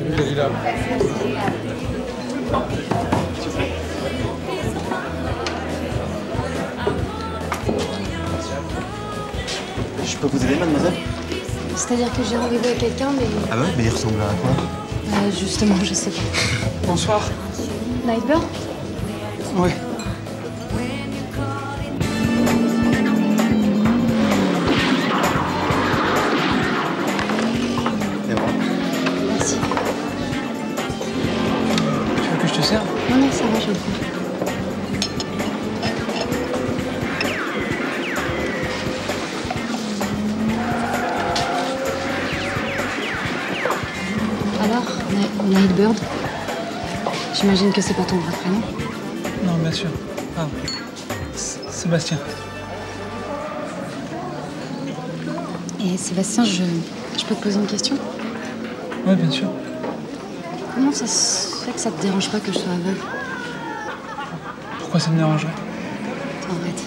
Salut Dalila. Je peux vous aider, mademoiselle? C'est-à-dire que j'ai rendez-vous avec quelqu'un, mais... Ah ouais? Mais il ressemble à quoi? Justement, je sais pas. Bonsoir. Nightbird? Ouais. Et voilà. Merci. Tu veux que je te serve? Non, non, ça va, je le prends. Alors, Nightbird? J'imagine que c'est pas ton vrai prénom? Non, bien sûr. Pardon. Sébastien. Et Sébastien, je peux te poser une question? Ouais, bien sûr. Comment ça se fait que ça te dérange pas que je sois aveugle? Pourquoi ça me dérangerait? Arrête.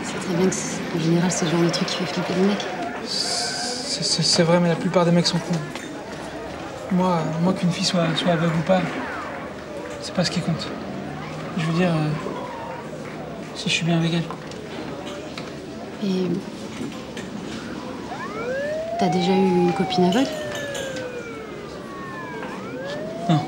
C'est très bien que, en général, c'est le genre de truc qui fait flipper les mecs. C'est vrai, mais la plupart des mecs sont cons. Moi qu'une fille soit aveugle ou pas, c'est pas ce qui compte. Je veux dire, si je suis bien avec elle. Et... T'as déjà eu une copine aveugle? Non.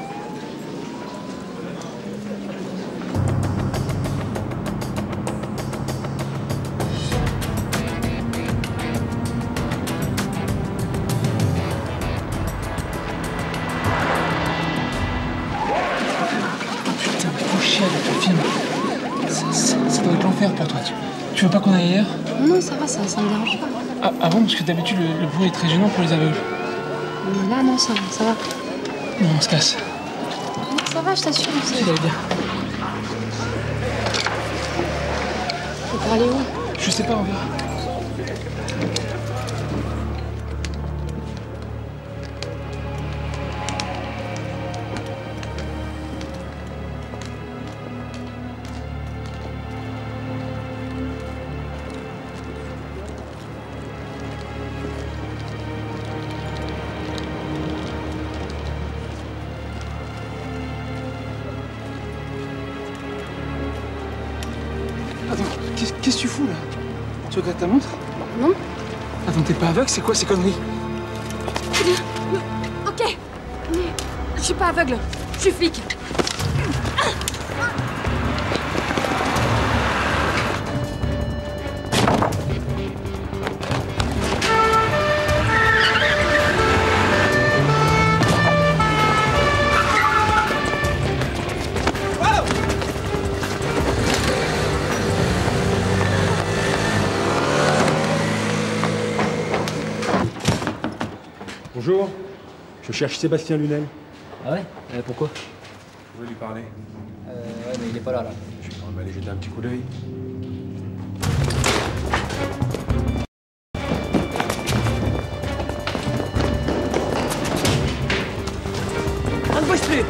Putain, mais faut chier avec le film. Ça doit être l'enfer pour toi. Tu veux pas qu'on aille ailleurs? Non, non, ça va, ça me dérange pas. Ah bon, parce que d'habitude, le bruit est très gênant pour les aveugles. Mais là, non, ça va. Non, on se casse. Non, ça va, je t'assure. Tu vas bien. Faut pour aller où? Je sais pas, on verra. Attends, qu'est-ce que tu fous là? Tu regardes ta montre? Non? Attends, t'es pas aveugle? C'est quoi ces conneries? Ok. Je suis pas aveugle. Je suis flic. Bonjour, je cherche Sébastien Lunel. Ah ouais? Pourquoi? Je voulais lui parler. Ouais, mais il est pas là. Je vais quand même aller jeter un petit coup d'œil. Enregistré!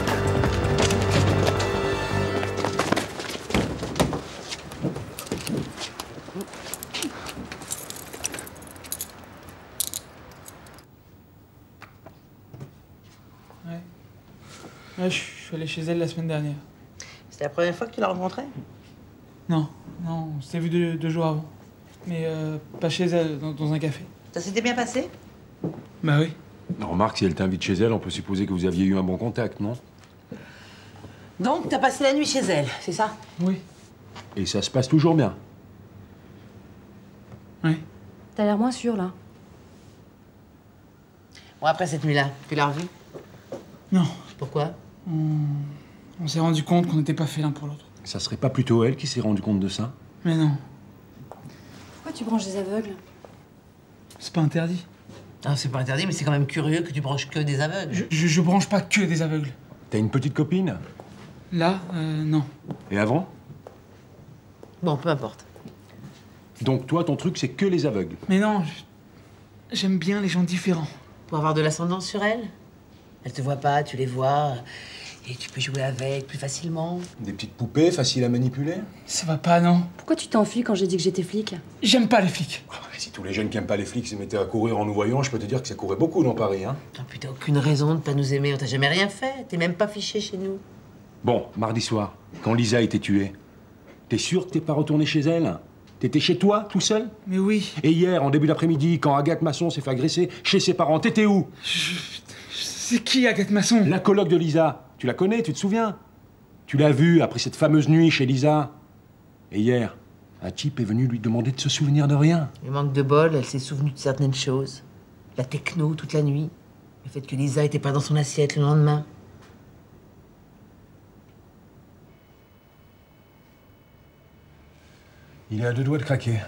Ouais, je suis allé chez elle la semaine dernière. C'était la première fois que tu l'as rencontrée? Non, on s'était vu deux jours avant. Mais pas chez elle, dans un café. Ça s'était bien passé? Bah oui. Remarque, si elle t'invite chez elle, on peut supposer que vous aviez eu un bon contact, non? Donc, t'as passé la nuit chez elle, c'est ça? Oui. Et ça se passe toujours bien? Oui. T'as l'air moins sûr, là. Bon, après cette nuit-là, tu l'as revue? Non. Pourquoi? On s'est rendu compte qu'on n'était pas fait l'un pour l'autre. Ça serait pas plutôt elle qui s'est rendue compte de ça? Mais non, Pourquoi tu branches des aveugles? c'est pas interdit. Ah, c'est pas interdit, mais c'est quand même curieux que tu branches que des aveugles. Je branche pas que des aveugles. T'as une petite copine? Là, non. Et avant? Bon, peu importe. Donc toi, ton truc, c'est que les aveugles? Mais non, j'aime bien les gens différents. Pour avoir de l'ascendance sur elle? Elle te voit pas, tu les vois. Et tu peux jouer avec plus facilement. Des petites poupées faciles à manipuler? Ça va pas, non? Pourquoi tu t'es enfui quand j'ai dit que j'étais flic? J'aime pas les flics. Ah, si tous les jeunes qui aiment pas les flics se mettaient à courir en nous voyant, je peux te dire que ça courait beaucoup dans Paris, hein. Oh, putain, aucune raison de pas nous aimer. On t'a jamais rien fait. T'es même pas fiché chez nous. Bon, mardi soir, quand Lisa a été tuée, t'es sûr que t'es pas retourné chez elle? T'étais chez toi, tout seul? Mais oui. Et hier, en début d'après-midi, quand Agathe Masson s'est fait agresser chez ses parents, t'étais où? C'est qui, Agathe Masson? La coloc de Lisa. Tu la connais, tu te souviens? Tu l'as vue après cette fameuse nuit chez Lisa. Et hier, un type est venu lui demander de se souvenir de rien. Le manque de bol, elle s'est souvenue de certaines choses. La techno toute la nuit. Le fait que Lisa était pas dans son assiette le lendemain. Il est à deux doigts de craquer.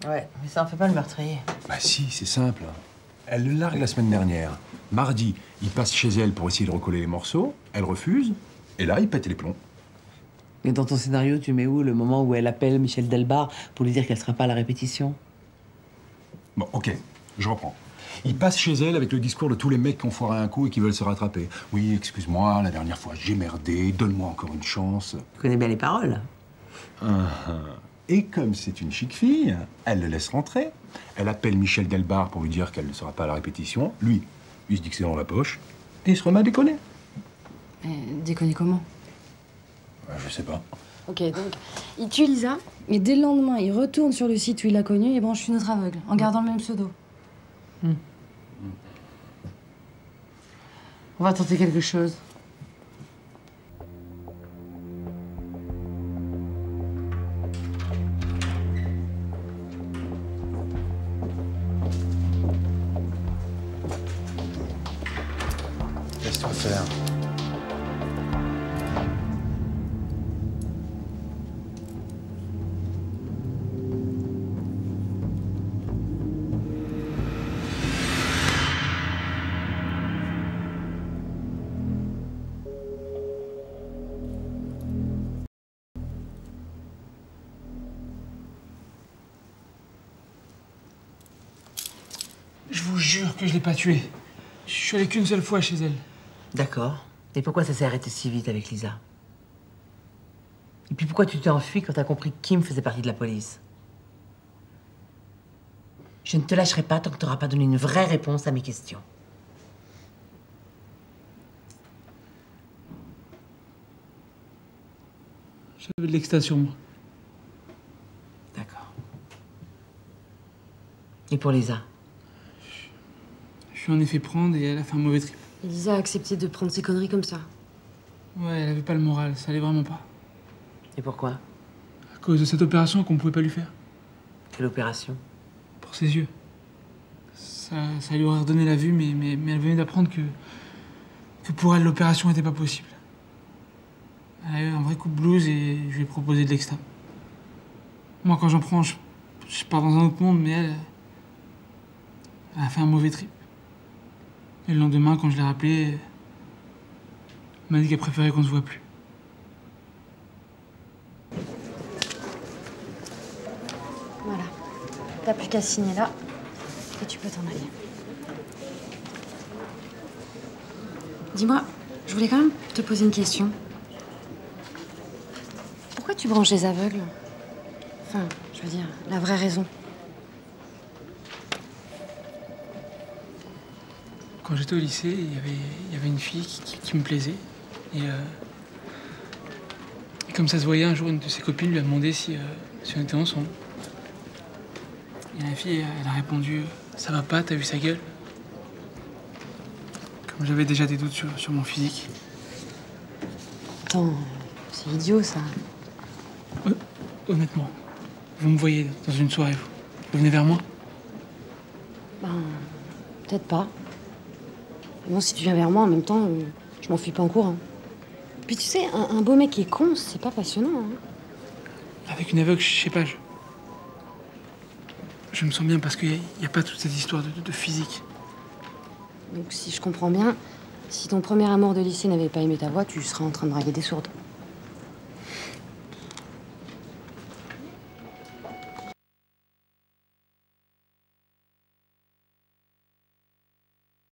Ouais, mais ça en fait pas le meurtrier. Bah si, c'est simple. Elle le largue la semaine dernière. Mardi, il passe chez elle pour essayer de recoller les morceaux. Elle refuse. Et là, il pète les plombs. Et dans ton scénario, tu mets où le moment où elle appelle Michel Delbar pour lui dire qu'elle sera pas à la répétition? Bon, ok, je reprends. Il passe chez elle avec le discours de tous les mecs qui ont foiré un coup et qui veulent se rattraper. Oui, excuse-moi, la dernière fois, j'ai merdé. Donne-moi encore une chance. Tu connais bien les paroles. Et comme c'est une chic fille, elle le laisse rentrer. Elle appelle Michel Delbar pour lui dire qu'elle ne sera pas à la répétition. Lui, il se dit que c'est dans la poche. Et il se remet à déconner. Déconner comment? Je sais pas. Ok, donc, il tue Lisa, et dès le lendemain, il retourne sur le site où il l'a connue et branche une autre aveugle, en gardant le même pseudo. On va tenter quelque chose. Laisse-toi faire. Je vous jure que je l'ai pas tuée. Je suis allé qu'une seule fois chez elle. D'accord. Et pourquoi ça s'est arrêté si vite avec Lisa? Et puis pourquoi tu t'es enfui quand t'as compris que Kim faisait partie de la police? Je ne te lâcherai pas tant que t'auras pas donné une vraie réponse à mes questions. J'avais de l'extase sur moi. D'accord. Et pour Lisa? Je suis en effet prendre et elle a fait un mauvais trip. Lisa a accepté de prendre ses conneries comme ça. Ouais, elle avait pas le moral, ça allait vraiment pas. Et pourquoi? À cause de cette opération qu'on pouvait pas lui faire. Quelle opération? Pour ses yeux. Ça lui aurait redonné la vue, mais elle venait d'apprendre que pour elle, l'opération était pas possible. Elle a eu un vrai coup de blues et je lui ai proposé de l'exta. Moi, quand j'en prends, je pars dans un autre monde, mais elle a fait un mauvais trip. Et le lendemain, quand je l'ai rappelée, elle m'a dit qu'elle préférait qu'on se voit plus. Voilà. T'as plus qu'à signer là, et tu peux t'en aller. Dis-moi, je voulais quand même te poser une question. Pourquoi tu branches les aveugles? Enfin, je veux dire, la vraie raison. Quand j'étais au lycée, il y avait une fille qui me plaisait. Et comme ça se voyait, un jour, une de ses copines lui a demandé si on était ensemble. Et la fille, elle a répondu « Ça va pas, t'as vu sa gueule ?» Comme j'avais déjà des doutes sur mon physique. Attends, c'est idiot, ça. Honnêtement, vous me voyez dans une soirée, vous venez vers moi? Ben, peut-être pas. Mais bon, si tu viens vers moi, en même temps, je m'enfuis pas en courant. Puis tu sais, un beau mec qui est con, c'est pas passionnant, hein. Avec une aveugle, je sais pas, je me sens bien parce qu'il n'y a pas toute cette histoire de physique. Donc si je comprends bien, si ton premier amour de lycée n'avait pas aimé ta voix, tu serais en train de draguer des sourdes.